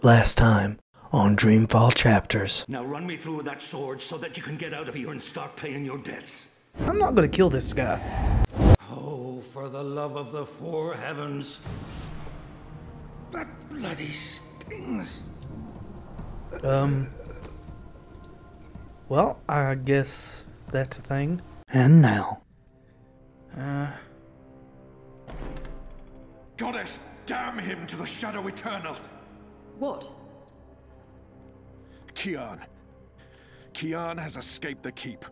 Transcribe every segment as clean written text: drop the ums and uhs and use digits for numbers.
Last time on Dreamfall Chapters. Now run me through that sword so that you can get out of here and start paying your debts. I'm not gonna kill this guy. Oh, for the love of the four heavens. That bloody stings. Well, I guess that's a thing. And now. Goddess, damn him to the shadow eternal! What? Kian. Kian has escaped the keep.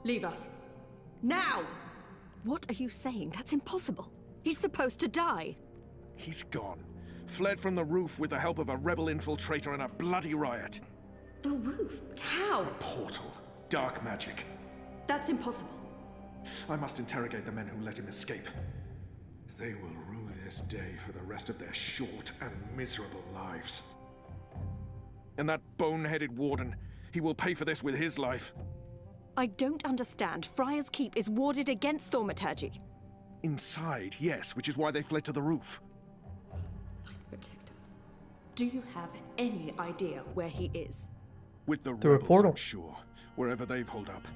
Leave us. Now! What are you saying? That's impossible. He's supposed to die. He's gone. Fled from the roof with the help of a rebel infiltrator in a bloody riot. The roof? But how? A portal. Dark magic. That's impossible. I must interrogate the men who let him escape. They will rue this day for the rest of their short and miserable lives. And that bone-headed warden, he will pay for this with his life. I don't understand. Friar's Keep is warded against thaumaturgy. Inside, yes, which is why they fled to the roof. Light protect us. Do you have any idea where he is? With the Through a rebels, portal. I'm sure, wherever they've holed up.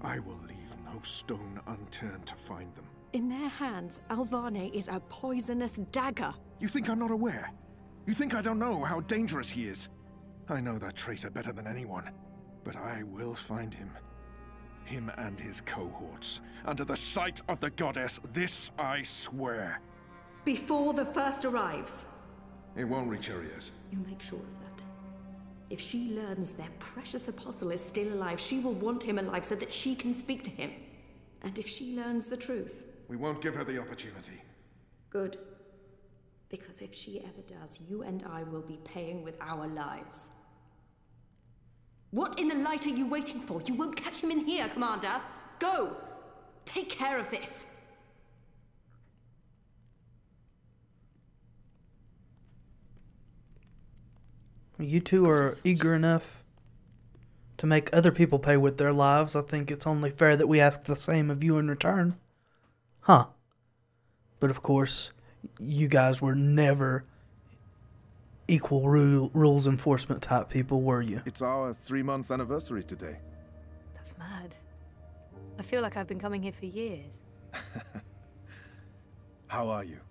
I will leave no stone unturned to find them. In their hands, Alvane is a poisonous dagger. You think I'm not aware? You think I don't know how dangerous he is? I know that traitor better than anyone, but I will find him. Him and his cohorts. Under the sight of the goddess, this I swear. Before the first arrives. It won't reach her ears. You make sure of that. If she learns their precious apostle is still alive, she will want him alive so that she can speak to him. And if she learns the truth... We won't give her the opportunity. Good. Because if she ever does, you and I will be paying with our lives. What in the light are you waiting for? You won't catch him in here, Commander. Go! Take care of this. You two are eager enough to make other people pay with their lives. I think it's only fair that we ask the same of you in return. Huh. But of course, you guys were never equal rules enforcement type people, were you? It's our 3-month anniversary today. That's mad. I feel like I've been coming here for years. How are you?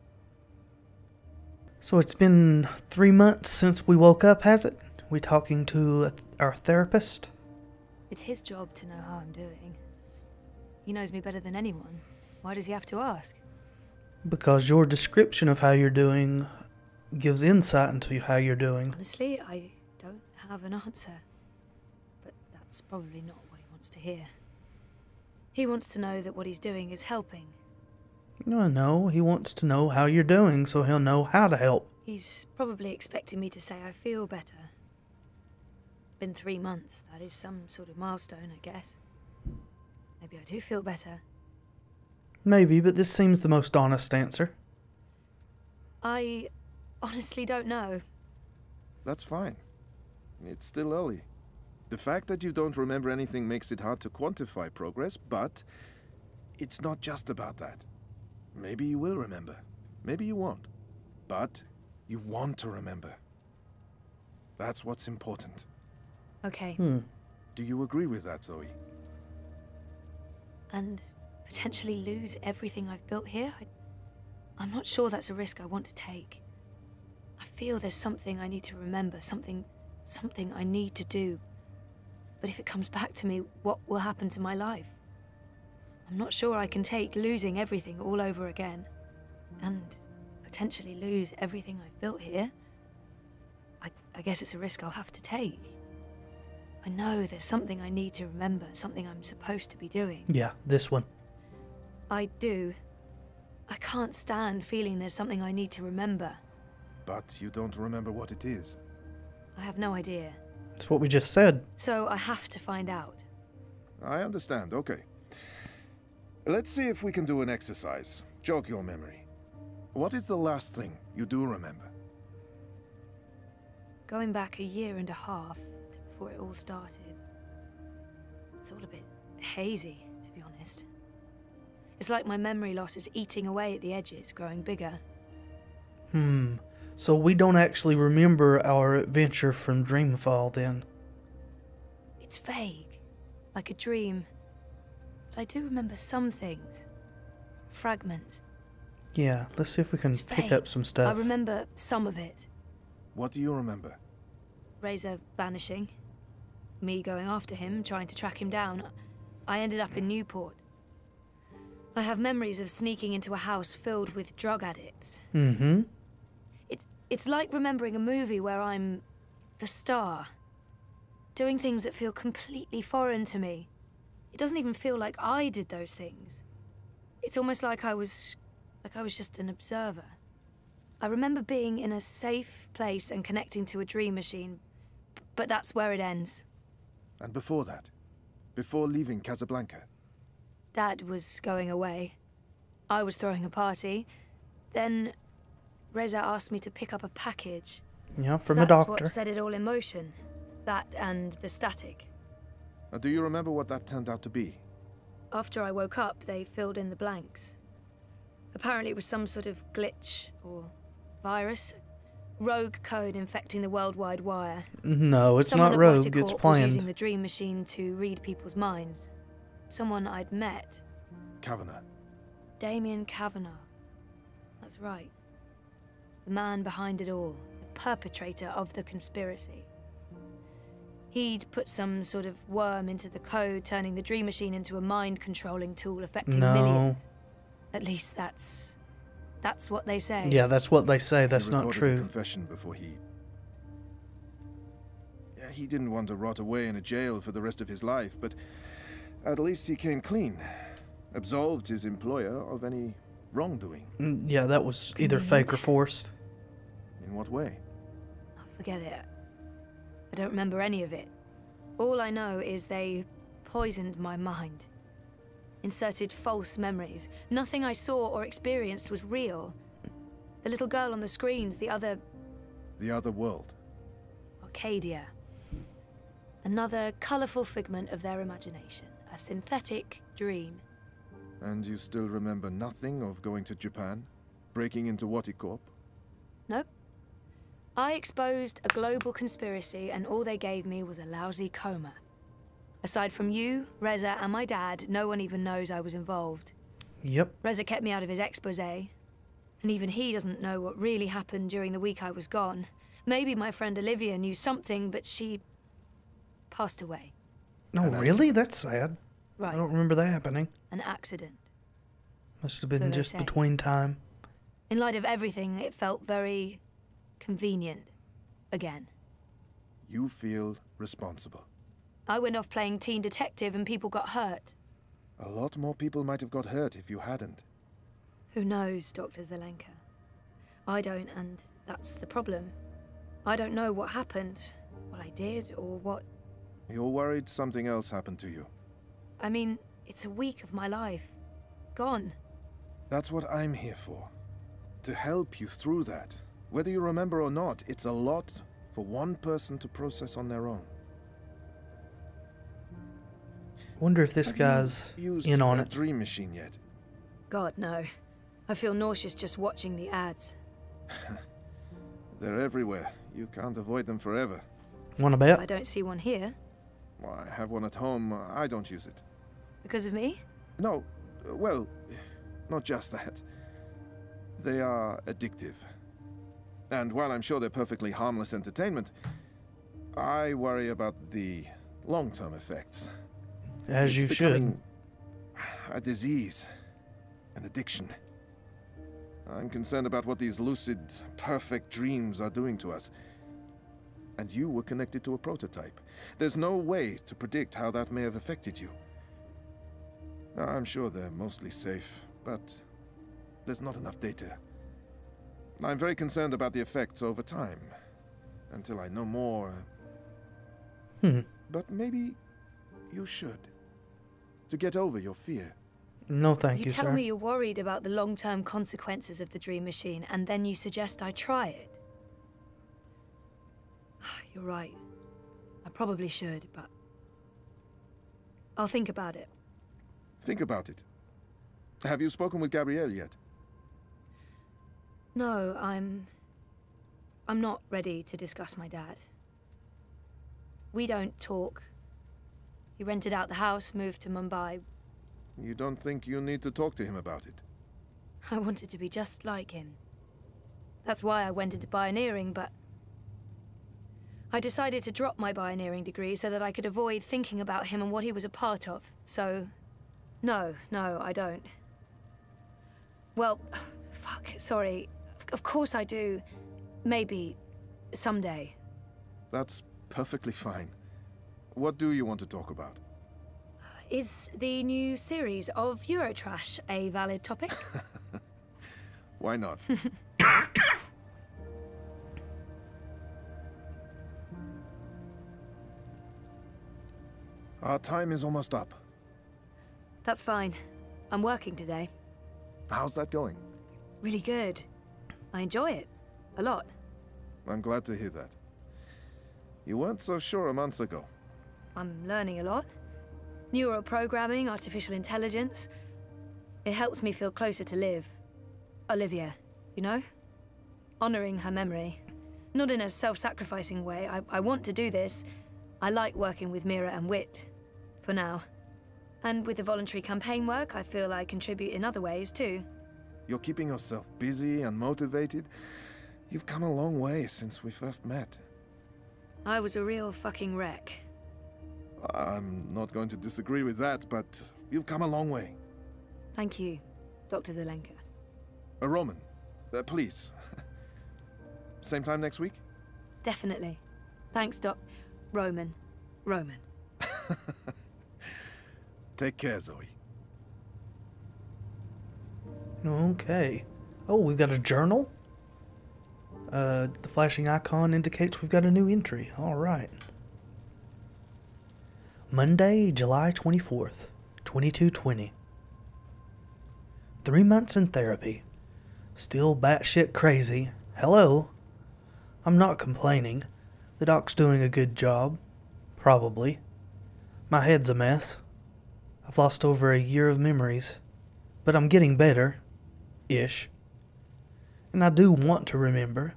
So it's been 3 months since we woke up, has it? We talking to our therapist? It's his job to know how I'm doing. He knows me better than anyone. Why does he have to ask? Because your description of how you're doing gives insight into how you're doing. Honestly, I don't have an answer. But that's probably not what he wants to hear. He wants to know that what he's doing is helping. No, he wants to know how you're doing so he'll know how to help. He's probably expecting me to say I feel better. Been 3 months. That is some sort of milestone, I guess. Maybe I do feel better. Maybe, but this seems the most honest answer. I honestly don't know. That's fine. It's still early. The fact that you don't remember anything makes it hard to quantify progress, but it's not just about that. Maybe you will remember. Maybe you won't. But you want to remember. That's what's important. Okay. Do you agree with that, Zoe? And potentially lose everything I've built here? I'm not sure that's a risk I want to take. I feel there's something I need to remember, something I need to do. But if it comes back to me, what will happen to my life? I'm not sure I can take losing everything all over again. And potentially lose everything I've built here. I guess it's a risk I'll have to take. I know there's something I need to remember, something I'm supposed to be doing. Yeah, this one. I do. I can't stand feeling there's something I need to remember. But you don't remember what it is. I have no idea. That's what we just said. So I have to find out. I understand, okay. Let's see if we can do an exercise. Jog your memory. What is the last thing you do remember? Going back 1.5 years to before it all started. It's all a bit hazy, to be honest. It's like my memory loss is eating away at the edges, growing bigger. So we don't actually remember our adventure from Dreamfall then. It's vague, like a dream. But I do remember some things. Fragments. Yeah, let's see if we can It's pick vague. up some stuff. I remember some of it. What do you remember? Razor vanishing. Me going after him, trying to track him down. I ended up in Newport. I have memories of sneaking into a house filled with drug addicts. Mm-hmm. It's like remembering a movie where I'm the star. Doing things that feel completely foreign to me. It doesn't even feel like I did those things. It's almost like I was just an observer. I remember being in a safe place and connecting to a dream machine, but that's where it ends. And before that? Before leaving Casablanca? Dad was going away. I was throwing a party. Then Reza asked me to pick up a package. Yeah, from That's a doctor. what set it all in motion. That and the static. Do you remember what that turned out to be? After I woke up, they filled in the blanks. Apparently it was some sort of glitch or virus. Rogue code infecting the World Wide Wire. No, it's Someone not at rogue, Whitecourt it's was planned. using the dream machine to read people's minds. Someone I'd met. Kavanagh. Damien Kavanagh. That's right. The man behind it all. The perpetrator of the conspiracy. He'd put some sort of worm into the code, turning the dream machine into a mind-controlling tool affecting millions. At least that's what they say. Yeah, that's what they say. That's He not recorded true. the confession before he... Yeah, he didn't want to rot away in a jail for the rest of his life, but at least he came clean. Absolved his employer of any wrongdoing. Yeah, that was either fake or forced. In what way? Oh, forget it. I don't remember any of it. All I know is they poisoned my mind. Inserted false memories. Nothing I saw or experienced was real. The little girl on the screens, the other... The other world. Arcadia. Another colourful figment of their imagination. A synthetic dream. And you still remember nothing of going to Japan? Breaking into Waticorp? Nope. I exposed a global conspiracy and all they gave me was a lousy coma. Aside from you, Reza, and my dad, no one even knows I was involved. Yep. Reza kept me out of his exposé. And even he doesn't know what really happened during the week I was gone. Maybe my friend Olivia knew something, but she... passed away. No, really? That's sad. Right. I don't remember that happening. An accident. Must have So been they just say. between time. In light of everything, it felt very... convenient. Again. You feel responsible. I went off playing teen detective and people got hurt. A lot more people might have got hurt if you hadn't. Who knows, Dr. Zelenka? I don't, and that's the problem. I don't know what happened, what I did, or what... You're worried something else happened to you. I mean, it's a week of my life. Gone. That's what I'm here for. To help you through that. Whether you remember or not, it's a lot for one person to process on their own. Wonder if this Have guy's you used in on a it. dream machine yet? God, no. I feel nauseous just watching the ads. They're everywhere. You can't avoid them forever. Wanna bet? I don't see one here. Well, I have one at home. I don't use it. Because of me? No, well, not just that. They are addictive. And while I'm sure they're perfectly harmless entertainment, I worry about the long-term effects. As It's you should. becoming a disease, an addiction. I'm concerned about what these lucid, perfect dreams are doing to us. And you were connected to a prototype. There's no way to predict how that may have affected you. I'm sure they're mostly safe, but there's not enough data. I'm very concerned about the effects over time. Until I know more. But maybe you should. To get over your fear. No, thank You you, tell sir. me you're worried about the long-term consequences of the dream machine, and then you suggest I try it. You're right. I probably should, but... I'll think about it. Think about it. Have you spoken with Gabrielle yet? No, I'm I'm not ready to discuss my dad. We don't talk. He rented out the house, moved to Mumbai. You don't think you need to talk to him about it? I wanted to be just like him. That's why I went into pioneering, but I decided to drop my pioneering degree so that I could avoid thinking about him and what he was a part of. So, no, I don't. Well, fuck, sorry. Of course I do. Maybe. Someday. That's perfectly fine. What do you want to talk about? Is the new series of Eurotrash a valid topic? Why not? Our time is almost up. That's fine. I'm working today. How's that going? Really good. I enjoy it. A lot. I'm glad to hear that. You weren't so sure a month ago. I'm learning a lot. Neural programming, artificial intelligence. It helps me feel closer to Liv. Olivia, you know? Honoring her memory. Not in a self-sacrificing way. I want to do this. I like working with Mira and Wit. For now. And with the voluntary campaign work, I feel I contribute in other ways too. You're keeping yourself busy and motivated. You've come a long way since we first met. I was a real fucking wreck. I'm not going to disagree with that, but you've come a long way. Thank you, Dr. Zelenka. Roman, please. Same time next week? Definitely. Thanks, Roman. Take care, Zoe. Okay. Oh, we've got a journal? The flashing icon indicates we've got a new entry. Alright. Monday, July 24th, 2220. 3 months in therapy. Still batshit crazy. Hello? I'm not complaining. The doc's doing a good job. Probably. My head's a mess. I've lost over a year of memories. But I'm getting better. Ish. And I do want to remember.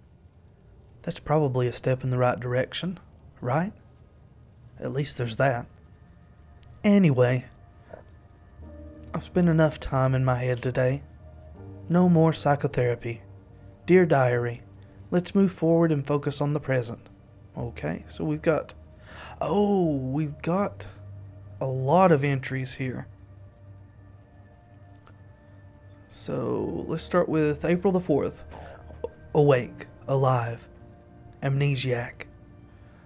That's probably a step in the right direction, right? At least there's that. Anyway, I've spent enough time in my head today. No more psychotherapy. Dear Diary, let's move forward and focus on the present. Okay, so we've got a lot of entries here. So let's start with April the 4th. Awake, alive, amnesiac.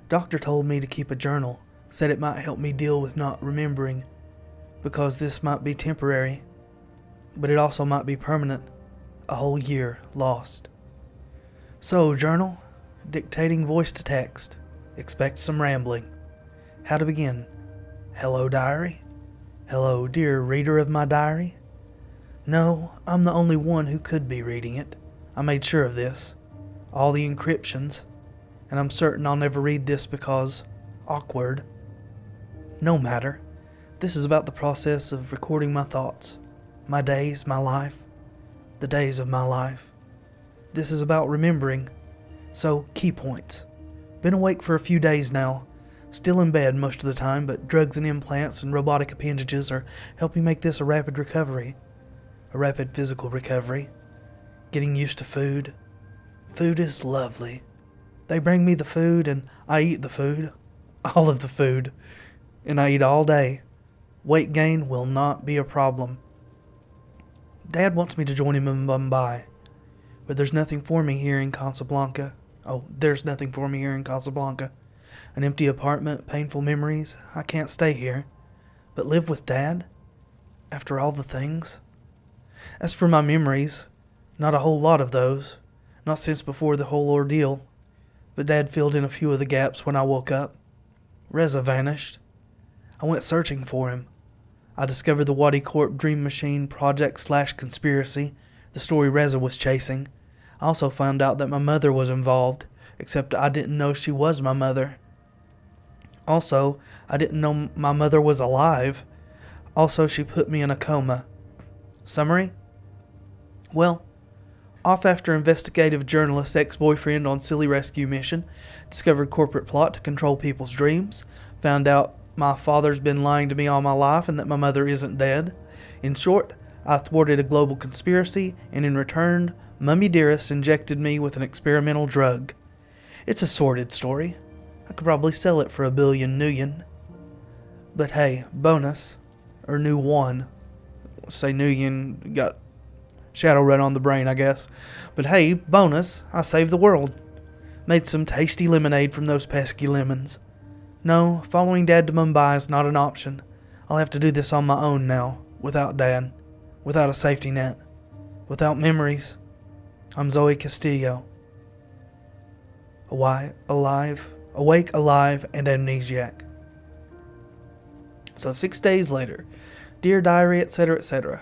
Doctor told me to keep a journal, said it might help me deal with not remembering, because this might be temporary, but it also might be permanent. A whole year lost. So, journal, dictating voice to text. Expect some rambling. How to begin? Hello, diary. Hello, dear reader of my diary. No, I'm the only one who could be reading it. I made sure of this. All the encryptions. And I'm certain I'll never read this because... awkward. No matter. This is about the process of recording my thoughts. My days, my life. The days of my life. This is about remembering. So, key points. Been awake for a few days now. Still in bed most of the time, but drugs and implants and robotic appendages are helping make this a rapid recovery. A rapid physical recovery. Getting used to food. Food is lovely. They bring me the food and I eat the food. All of the food. And I eat all day. Weight gain will not be a problem. Dad wants me to join him in Mumbai. But there's nothing for me here in Casablanca. Oh, there's nothing for me here in Casablanca. An empty apartment, painful memories. I can't stay here. But live with Dad? After all the things? As for my memories, not a whole lot of those. Not since before the whole ordeal. But Dad filled in a few of the gaps when I woke up. Reza vanished. I went searching for him. I discovered the Wadi Corp Dream Machine project/conspiracy, the story Reza was chasing. I also found out that my mother was involved, except I didn't know she was my mother. Also, I didn't know my mother was alive. Also, she put me in a coma. Summary? Well, Off after investigative journalist ex-boyfriend on silly rescue mission, discovered corporate plot to control people's dreams, found out my father's been lying to me all my life and that my mother isn't dead. In short, I thwarted a global conspiracy, and in return, Mummy Dearest injected me with an experimental drug. It's a sordid story. I could probably sell it for $1 billion nuyen. But hey, bonus, or new one. Say nuyen, got Shadowrun on the brain, I guess. But hey, bonus, I saved the world. Made some tasty lemonade from those pesky lemons. No, following Dad to Mumbai is not an option. I'll have to do this on my own now, without Dad, without a safety net, without memories. I'm Zoe Castillo. Awake, alive, and amnesiac. So 6 days later, dear diary, etc., etc.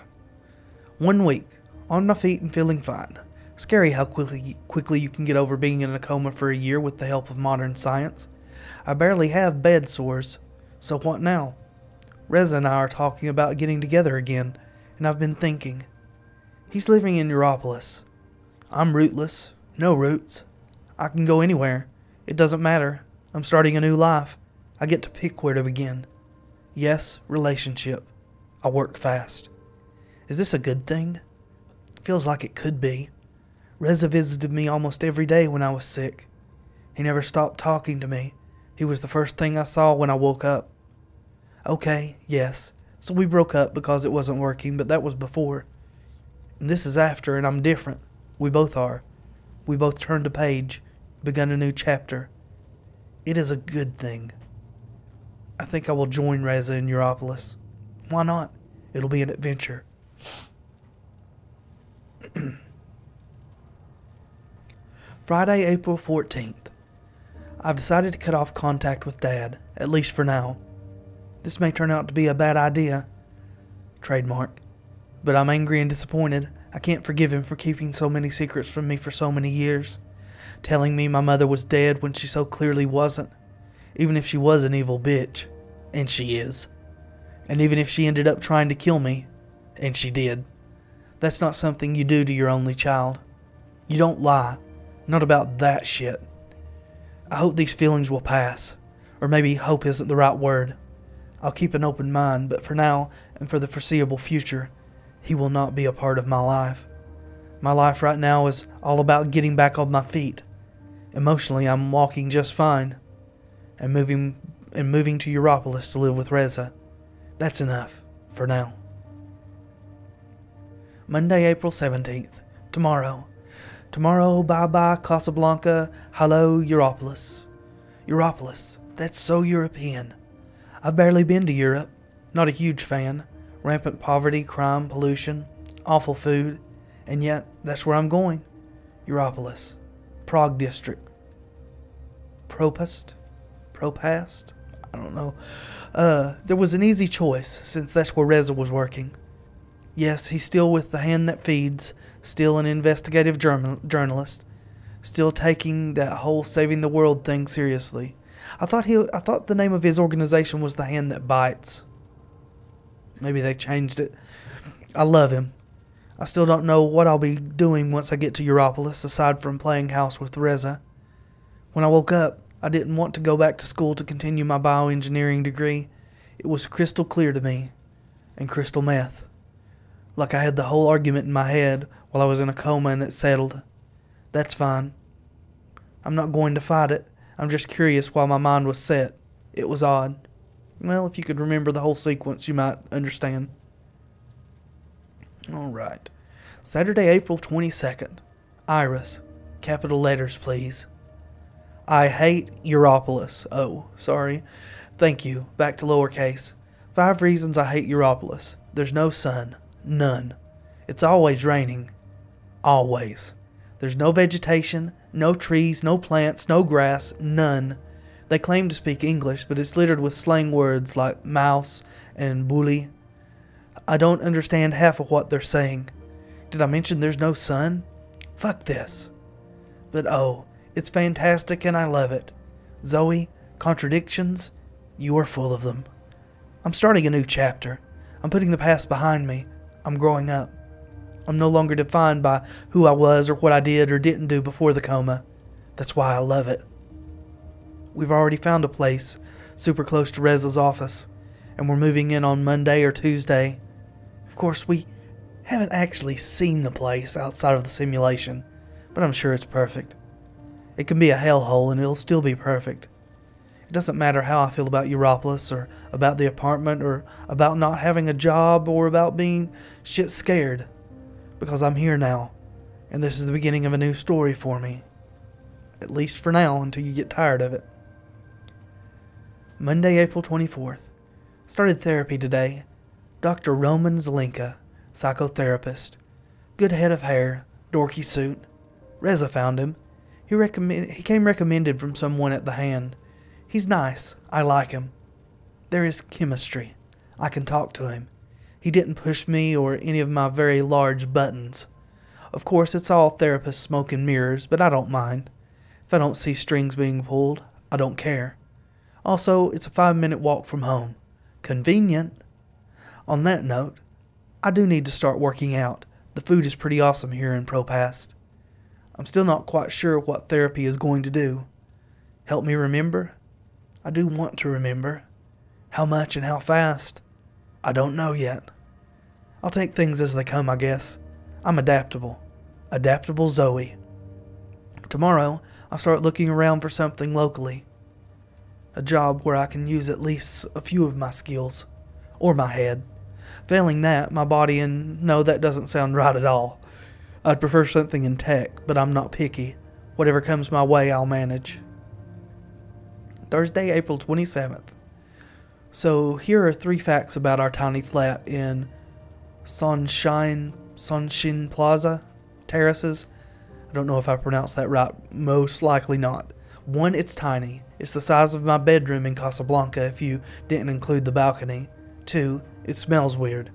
1 week, on my feet and feeling fine. Scary how quickly you can get over being in a coma for a year with the help of modern science. I barely have bed sores, so what now? Reza and I are talking about getting together again, and I've been thinking. He's living in Europolis. I'm rootless, no roots. I can go anywhere. It doesn't matter. I'm starting a new life. I get to pick where to begin. Yes, relationship. I work fast. Is this a good thing? Feels like it could be. Reza visited me almost every day when I was sick. He never stopped talking to me. He was the first thing I saw when I woke up. Okay, yes. So we broke up because it wasn't working, but that was before. And this is after, and I'm different. We both are. We both turned a page, begun a new chapter. It is a good thing. I think I will join Reza in Europolis. Why not? It'll be an adventure. Friday, April 14th. I've decided to cut off contact with Dad, at least for now. This may turn out to be a bad idea. Trademark. But I'm angry and disappointed. I can't forgive him for keeping so many secrets from me for so many years. Telling me my mother was dead when she so clearly wasn't. Even if she was an evil bitch. And she is. And even if she ended up trying to kill me. And she did. That's not something you do to your only child. You don't lie. Not about that shit. I hope these feelings will pass. Or maybe hope isn't the right word. I'll keep an open mind, but for now, and for the foreseeable future, he will not be a part of my life. My life right now is all about getting back on my feet. Emotionally, I'm walking just fine. And moving to Europolis to live with Reza. That's enough, for now. Monday, April 17th. Tomorrow. Tomorrow, bye-bye, Casablanca. Hello, Europolis. Europolis. That's so European. I've barely been to Europe. Not a huge fan. Rampant poverty, crime, pollution, awful food. And yet, that's where I'm going. Europolis. Prague district. Propast? I don't know. There was an easy choice, since that's where Reza was working. Yes, he's still with the hand that feeds, still an investigative journalist, still taking that whole saving the world thing seriously. I thought the name of his organization was the Hand That Bites. Maybe they changed it. I love him. I still don't know what I'll be doing once I get to Europolis, aside from playing house with Reza. When I woke up, I didn't want to go back to school to continue my bioengineering degree. It was crystal clear to me. And crystal meth. Like I had the whole argument in my head while I was in a coma and it settled. That's fine. I'm not going to fight it. I'm just curious why my mind was set. It was odd. Well, if you could remember the whole sequence, you might understand. Alright. Saturday, April 22nd. Iris. Capital letters, please. I hate Europolis. Oh, sorry. Thank you. Back to lowercase. 5 reasons I hate Europolis. There's no sun. None. It's always raining. Always. There's no vegetation, no trees, no plants, no grass, none. They claim to speak English, but it's littered with slang words like mouse and bully. I don't understand half of what they're saying. Did I mention there's no sun? Fuck this. But oh, it's fantastic and I love it. Zoe, contradictions? You are full of them. I'm starting a new chapter. I'm putting the past behind me. I'm growing up. I'm no longer defined by who I was or what I did or didn't do before the coma. That's why I love it. We've already found a place super close to Reza's office, and we're moving in on Monday or Tuesday. Of course, we haven't actually seen the place outside of the simulation, but I'm sure it's perfect. It can be a hellhole and it'll still be perfect. It doesn't matter how I feel about Europolis or about the apartment or about not having a job or about being shit scared, because I'm here now, and this is the beginning of a new story for me. At least for now, until you get tired of it. Monday, April 24th. Started therapy today. Dr. Roman Zelenka, psychotherapist. Good head of hair, dorky suit. Reza found him. He came recommended from someone at the hand. He's nice. I like him. There is chemistry. I can talk to him. He didn't push me or any of my very large buttons. Of course, it's all therapist smoke and mirrors, but I don't mind. If I don't see strings being pulled, I don't care. Also, it's a 5-minute walk from home. Convenient. On that note, I do need to start working out. The food is pretty awesome here in Propast. I'm still not quite sure what therapy is going to do. Help me remember? I do want to remember. How much and how fast? I don't know yet. I'll take things as they come, I guess. I'm adaptable. Adaptable Zoe. Tomorrow, I'll start looking around for something locally. A job where I can use at least a few of my skills. Or my head. Failing that, my body, and no, that doesn't sound right at all. I'd prefer something in tech, but I'm not picky. Whatever comes my way, I'll manage. Thursday, April 27th. So, here are 3 facts about our tiny flat in Sonshin Plaza Terraces. I don't know if I pronounced that right. Most likely not. 1, it's tiny. It's the size of my bedroom in Casablanca if you didn't include the balcony. 2, it smells weird.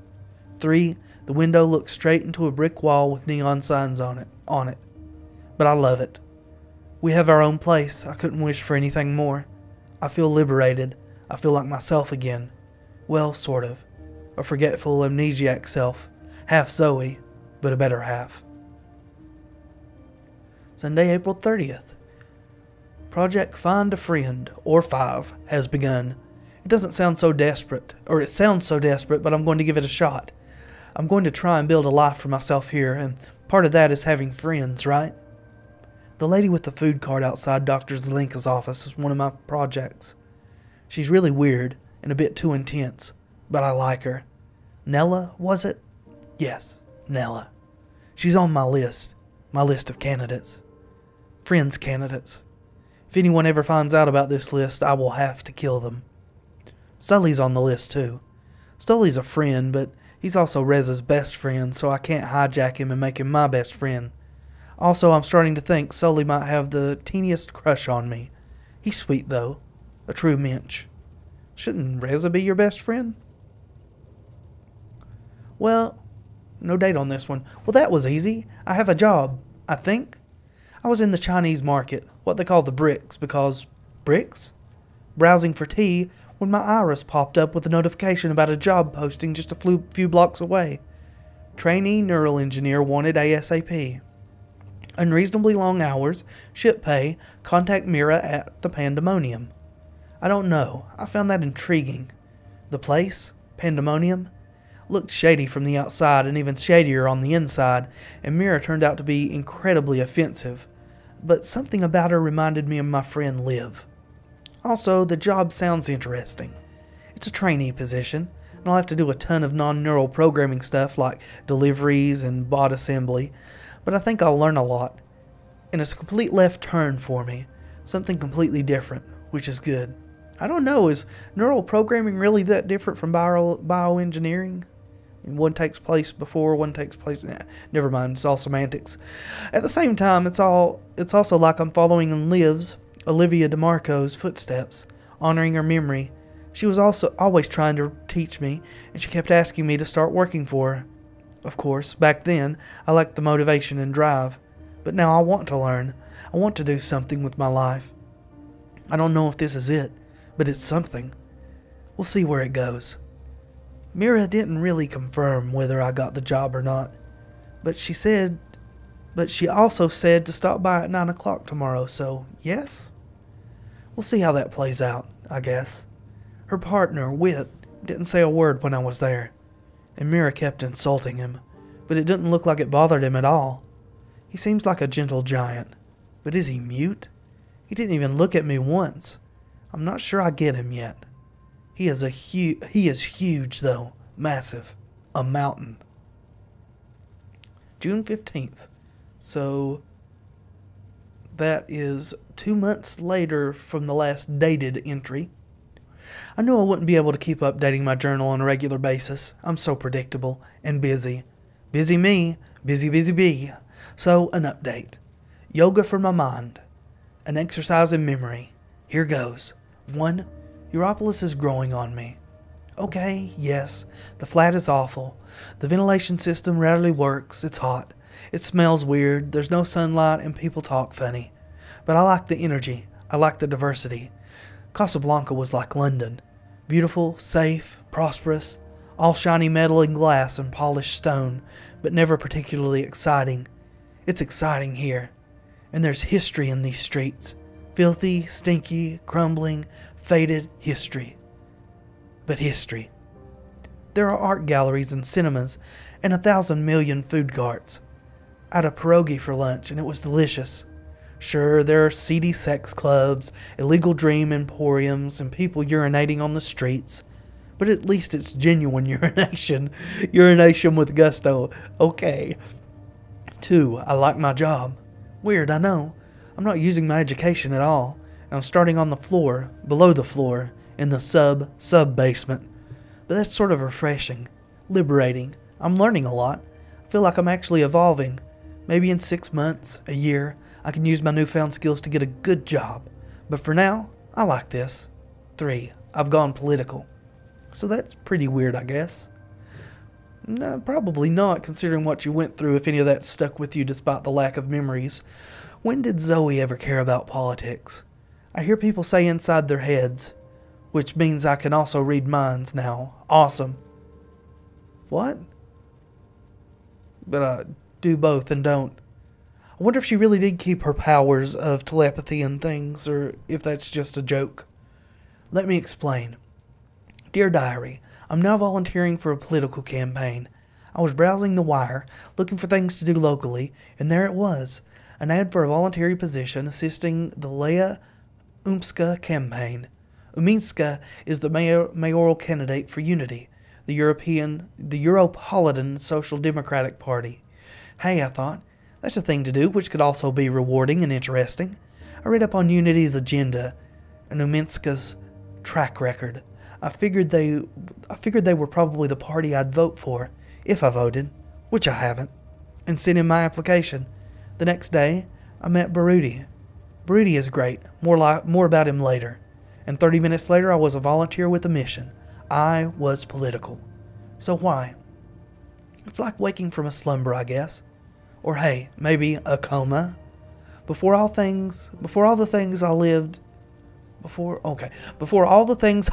3, the window looks straight into a brick wall with neon signs on it. But I love it. We have our own place. I couldn't wish for anything more. I feel liberated. I feel like myself again. Well, sort of. A forgetful, amnesiac self. Half Zoe, but a better half. Sunday, April 30th. Project Find a Friend, or 5, has begun. It doesn't sound so desperate, or it sounds so desperate, but I'm going to give it a shot. I'm going to try and build a life for myself here, and part of that is having friends, right? The lady with the food cart outside Dr. Zelenka's office is one of my projects. She's really weird and a bit too intense, but I like her. Nella, was it? Yes, Nella. She's on my list of candidates. Friends candidates. If anyone ever finds out about this list, I will have to kill them. Sully's on the list too. Sully's a friend, but he's also Reza's best friend, so I can't hijack him and make him my best friend. Also, I'm starting to think Sully might have the teeniest crush on me. He's sweet, though. A true mensch. Shouldn't Reza be your best friend? Well, no date on this one. Well, that was easy. I have a job, I think. I was in the Chinese market, what they call the bricks, because... bricks? Browsing for tea when my iris popped up with a notification about a job posting just a few blocks away. Trainee neural engineer wanted ASAP. Unreasonably long hours, ship pay, contact Mira at the Pandemonium. I don't know, I found that intriguing. The place, Pandemonium, looked shady from the outside and even shadier on the inside, and Mira turned out to be incredibly offensive. But something about her reminded me of my friend Liv. Also, the job sounds interesting. It's a trainee position, and I'll have to do a ton of non-neural programming stuff like deliveries and bot assembly, but I think I'll learn a lot. And it's a complete left turn for me. Something completely different, which is good. I don't know, is neural programming really that different from bioengineering? One takes place before, one takes place... never mind, it's all semantics. At the same time, it's also like I'm following in Liv's, Olivia DeMarco's footsteps, honoring her memory. She was also always trying to teach me, and she kept asking me to start working for her. Of course, back then, I lacked the motivation and drive. But now I want to learn. I want to do something with my life. I don't know if this is it, but it's something. We'll see where it goes. Mira didn't really confirm whether I got the job or not, But she also said to stop by at 9 o'clock tomorrow, so yes? We'll see how that plays out, I guess. Her partner, Wit, didn't say a word when I was there, and Mira kept insulting him, but it didn't look like it bothered him at all. He seems like a gentle giant, but is he mute? He didn't even look at me once. I'm not sure I get him yet. He is huge though, massive, a mountain. June 15th. So that is 2 months later from the last dated entry. I knew I wouldn't be able to keep updating my journal on a regular basis. I'm so predictable and busy. Busy me, busy bee. So, an update. Yoga for my mind. An exercise in memory. Here goes. 1. Europolis is growing on me. Okay, yes, the flat is awful. The ventilation system rarely works. It's hot. It smells weird. There's no sunlight and people talk funny. But I like the energy. I like the diversity. Casablanca was like London. Beautiful, safe, prosperous, all shiny metal and glass and polished stone, but never particularly exciting. It's exciting here. And there's history in these streets. Filthy, stinky, crumbling, faded history. But history. There are art galleries and cinemas and 1,000 million food carts. I had a pierogi for lunch and it was delicious. Sure, there are seedy sex clubs, illegal dream emporiums, and people urinating on the streets. But at least it's genuine urination. Urination with gusto. Okay. 2. I like my job. Weird, I know. I'm not using my education at all. I'm starting on the floor, below the floor, in the sub-basement. But that's sort of refreshing. Liberating. I'm learning a lot. I feel like I'm actually evolving. Maybe in 6 months, a year, I can use my newfound skills to get a good job. But for now, I like this. 3. I've gone political. So that's pretty weird, I guess. No, probably not, considering what you went through, if any of that stuck with you despite the lack of memories. When did Zoe ever care about politics? I hear people say inside their heads, which means I can also read minds now. Awesome. What? But I do both and don't. I wonder if she really did keep her powers of telepathy and things, or if that's just a joke. Let me explain. Dear Diary, I'm now volunteering for a political campaign. I was browsing the wire, looking for things to do locally, and there it was. An ad for a voluntary position assisting the Leia Umska campaign. Uminska is the mayoral candidate for Unity, the Europolitan Social Democratic Party. Hey, I thought, that's a thing to do, which could also be rewarding and interesting. I read up on Unity's agenda and Uminska's track record. I figured they were probably the party I'd vote for, if I voted, which I haven't, and sent in my application. The next day, I met Barudi. Barudi is great, more about him later. And 30 minutes later, I was a volunteer with a mission. I was political. So why? It's like waking from a slumber, I guess. Or hey, maybe a coma. Before all the things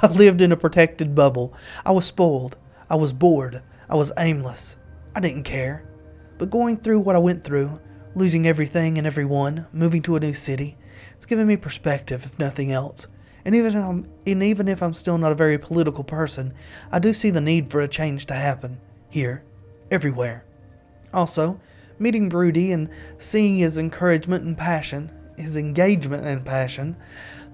I lived in a protected bubble, I was spoiled. I was bored. I was aimless. I didn't care. But going through what I went through, losing everything and everyone, moving to a new city, it's given me perspective, if nothing else. And even if I'm still not a very political person, I do see the need for a change to happen. Here. Everywhere. Also, meeting Broody and seeing his engagement and passion,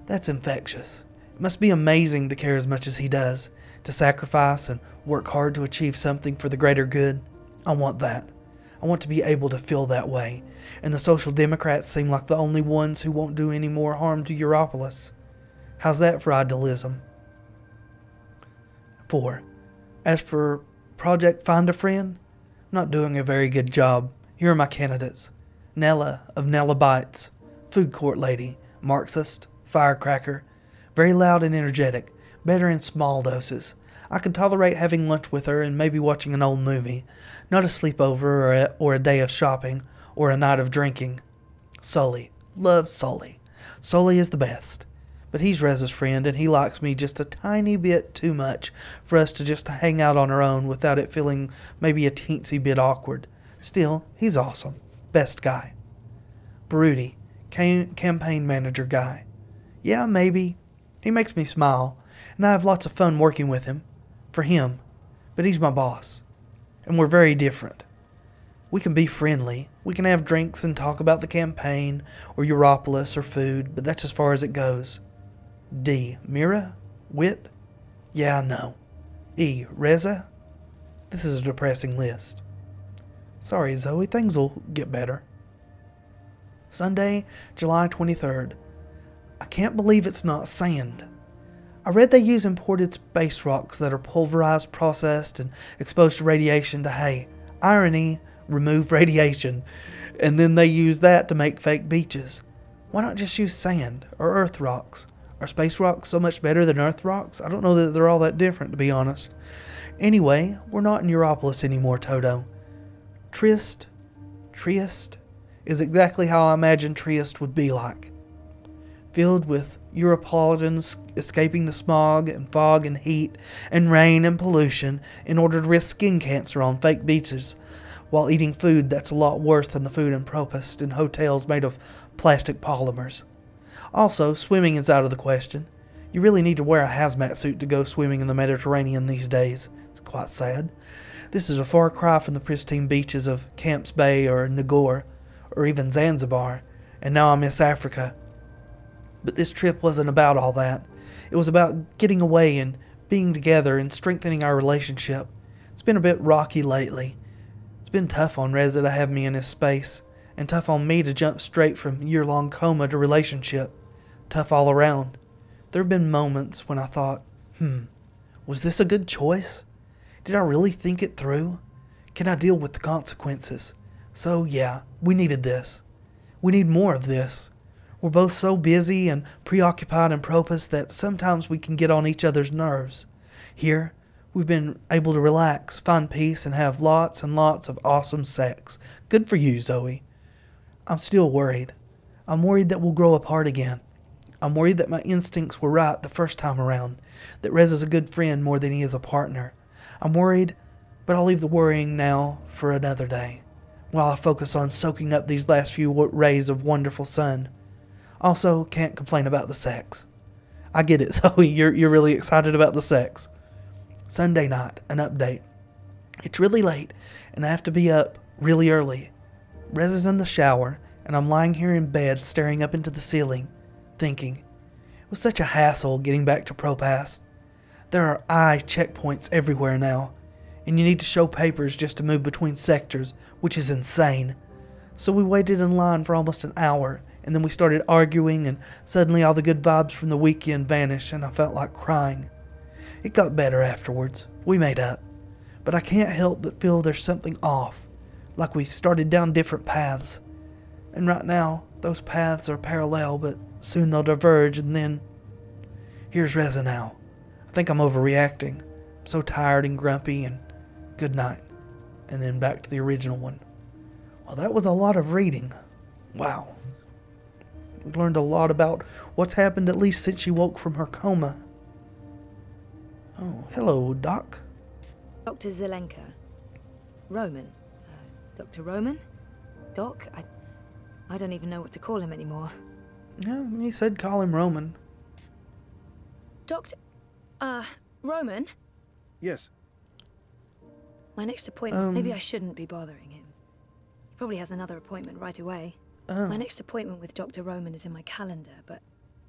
that's infectious. It must be amazing to care as much as he does, to sacrifice and work hard to achieve something for the greater good. I want that. I want to be able to feel that way, and the Social Democrats seem like the only ones who won't do any more harm to Europolis. How's that for idealism? 4. As for Project Find a Friend, I'm not doing a very good job. Here are my candidates. Nella of Nella Bites, food court lady, Marxist, firecracker, very loud and energetic, better in small doses. I can tolerate having lunch with her and maybe watching an old movie, not a sleepover or a day of shopping or a night of drinking. Sully, love Sully. Sully is the best. But he's Reza's friend, and he likes me just a tiny bit too much for us to just hang out on our own without it feeling maybe a teensy bit awkward. Still, he's awesome. Best guy. Broody, campaign manager guy. Yeah, maybe. He makes me smile, and I have lots of fun working with him. For him. But he's my boss. And we're very different. We can be friendly. We can have drinks and talk about the campaign, or Europolis, or food, but that's as far as it goes. D. Mira? Wit? Yeah, no. E. Reza? This is a depressing list. Sorry, Zoe, things will get better. Sunday, July 23rd. I can't believe it's not sand. I read they use imported space rocks that are pulverized, processed, and exposed to radiation to, hey, irony, remove radiation, and then they use that to make fake beaches. Why not just use sand or earth rocks? Are space rocks so much better than earth rocks? I don't know that they're all that different, to be honest. Anyway, we're not in Europolis anymore, Toto. Trieste is exactly how I imagined Trieste would be like. Filled with Europolitans escaping the smog and fog and heat and rain and pollution in order to risk skin cancer on fake beaches while eating food that's a lot worse than the food in Propast in hotels made of plastic polymers. Also, swimming is out of the question. You really need to wear a hazmat suit to go swimming in the Mediterranean these days. It's quite sad. This is a far cry from the pristine beaches of Camps Bay or Ngor or even Zanzibar, and now I miss Africa. But this trip wasn't about all that. It was about getting away and being together and strengthening our relationship. It's been a bit rocky lately. It's been tough on Reza to have me in his space, and tough on me to jump straight from year-long coma to relationship. Tough all around. There have been moments when I thought, was this a good choice? Did I really think it through? Can I deal with the consequences? So yeah, we needed this. We need more of this. We're both so busy and preoccupied in Propast that sometimes we can get on each other's nerves. Here, we've been able to relax, find peace, and have lots and lots of awesome sex. Good for you, Zoe. I'm still worried. I'm worried that we'll grow apart again. I'm worried that my instincts were right the first time around, that Reza's a good friend more than he is a partner. I'm worried, but I'll leave the worrying now for another day, while I focus on soaking up these last few rays of wonderful sun. Also, can't complain about the sex. I get it, Zoe, you're really excited about the sex. Sunday night, an update. It's really late, and I have to be up really early. Reza's in the shower, and I'm lying here in bed staring up into the ceiling, thinking. It was such a hassle getting back to Propast. There are eye checkpoints everywhere now, and you need to show papers just to move between sectors, which is insane. So we waited in line for almost an hour, and then we started arguing, and suddenly all the good vibes from the weekend vanished, and I felt like crying. It got better afterwards. We made up. But I can't help but feel there's something off, like we started down different paths. And right now, those paths are parallel, but soon they'll diverge, and then... Here's Reza now. I think I'm overreacting. I'm so tired and grumpy, and good night. And then back to the original one. Well, that was a lot of reading. Wow. We learned a lot about what's happened at least since she woke from her coma. Oh, hello, Doc. Dr. Zelenka. Roman. Dr. Roman? Doc? I don't even know what to call him anymore. Yeah, he said call him Roman. Doctor... Roman? Yes. My next appointment... Maybe I shouldn't be bothering him. He probably has another appointment right away. Oh. My next appointment with Dr. Roman is in my calendar, but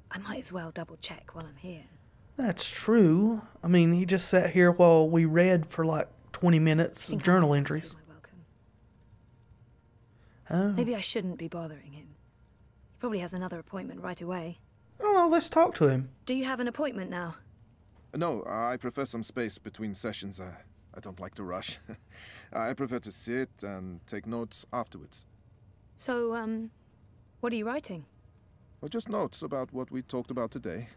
I might as well double-check while I'm here. That's true. I mean, he just sat here while we read for like 20 minutes of journal entries. Oh. Maybe I shouldn't be bothering him. He probably has another appointment right away. Oh, let's talk to him. Do you have an appointment now? No, I prefer some space between sessions. I don't like to rush. I prefer to sit and take notes afterwards. So, what are you writing? Well, just notes about what we talked about today.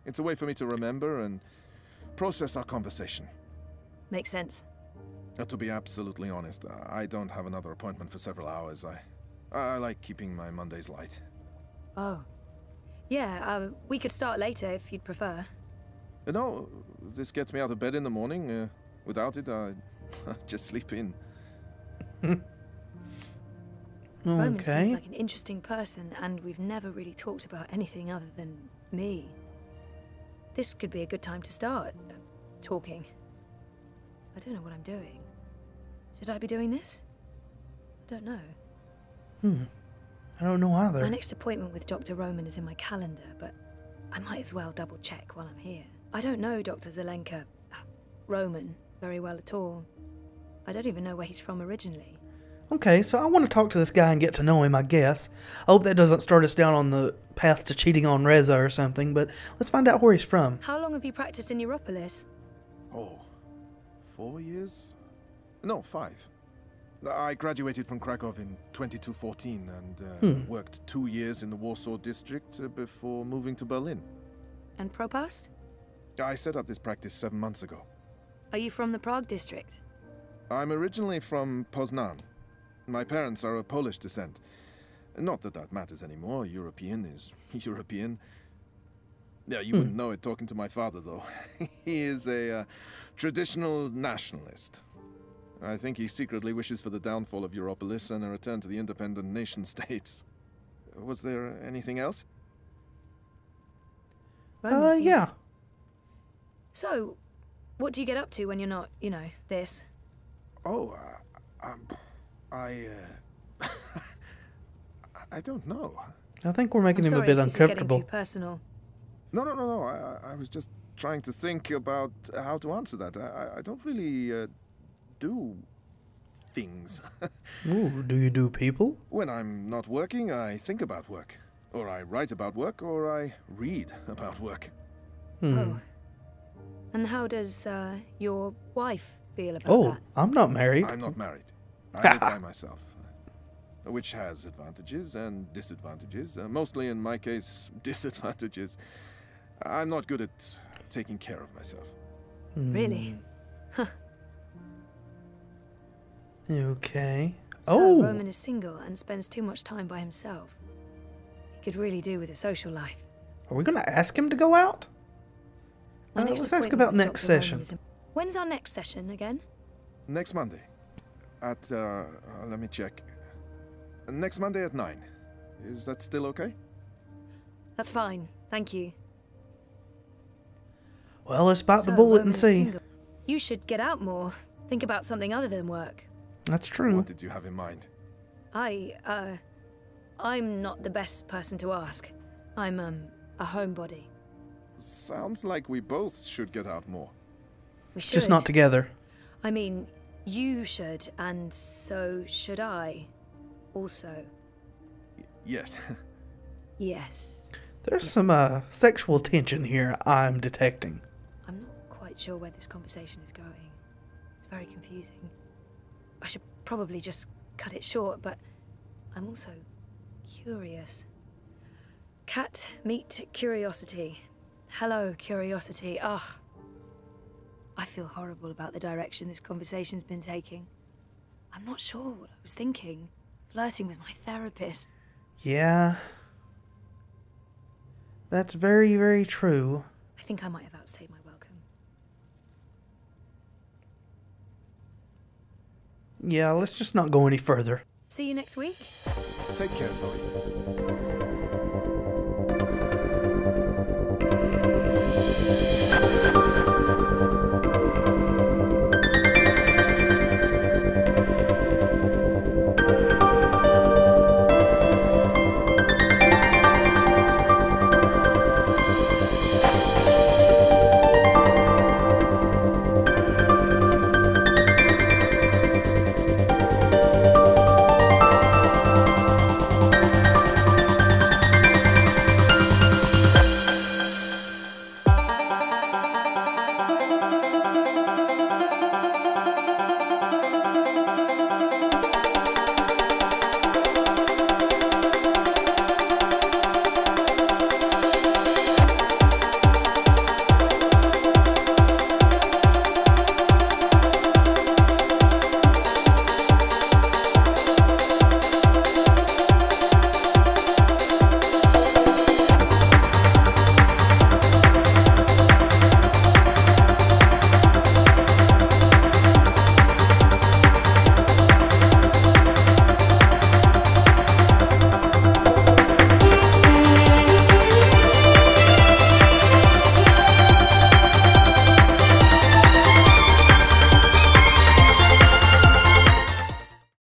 It's a way for me to remember and process our conversation. Makes sense. To be absolutely honest, I don't have another appointment for several hours. I like keeping my Mondays light. Oh. Yeah, we could start later if you'd prefer. No, this gets me out of bed in the morning. Without it, I just sleep in. Roman Okay. seems like an interesting person, and we've never really talked about anything other than me. This could be a good time to start talking. I don't know what I'm doing. Should I be doing this? I don't know. I don't know either. My next appointment with Dr. Roman is in my calendar, but I might as well double check while I'm here. I don't know Dr. Zelenka, Roman, very well at all. I don't even know where he's from originally. Okay, so I want to talk to this guy and get to know him, I guess. I hope that doesn't start us down on the path to cheating on Reza or something, but let's find out where he's from. How long have you practiced in Europolis? Oh, 4 years? No, 5. I graduated from Krakow in 2214 and worked 2 years in the Warsaw district before moving to Berlin. And Propast? I set up this practice 7 months ago. Are you from the Prague district? I'm originally from Poznan. My parents are of Polish descent. Not that that matters anymore. European is European. Yeah, you wouldn't know it talking to my father, though. He is a traditional nationalist. I think he secretly wishes for the downfall of Europolis and a return to the independent nation-states. Was there anything else? Roman seems- Yeah. So, what do you get up to when you're not, you know, this? Oh, I don't know. I think we're making I'm him a sorry bit if this is getting uncomfortable. too personal. No. I was just trying to think about how to answer that. I don't really do things. Ooh, do you do people? When I'm not working, I think about work. Or I write about work, or I read about work. Oh. And how does your wife feel about Oh, that? I'm not married. I'm not married. I live by myself. Which has advantages and disadvantages. Mostly, in my case, disadvantages. I'm not good at taking care of myself. Really? Huh. Okay. So Roman is single and spends too much time by himself. He could really do with a social life. Are we going to ask him to go out? My next Let's ask appointment about with next Dr. Roman session. is in- When's our next session again? Next Monday. At, let me check. Next Monday at 9. Is that still okay? That's fine, thank you. Well, let's bite the So, bullet Roman and is see. single. You should get out more. Think about something other than work. That's true. What did you have in mind? I'm not the best person to ask. I'm, a homebody. Sounds like we both should get out more. We should. Just not together. I mean, you should, and so should I. Also. Yes. Yes. There's some sexual tension here I'm detecting. I'm not quite sure where this conversation is going. It's very confusing. I should probably just cut it short, but I'm also curious. Cat, meet curiosity. Hello, curiosity. Ah. I feel horrible about the direction this conversation's been taking. I'm not sure what I was thinking. Flirting with my therapist. Yeah. That's very, very true. I think I might have outstayed my welcome. Yeah, let's just not go any further. See you next week. Take care, Zoe.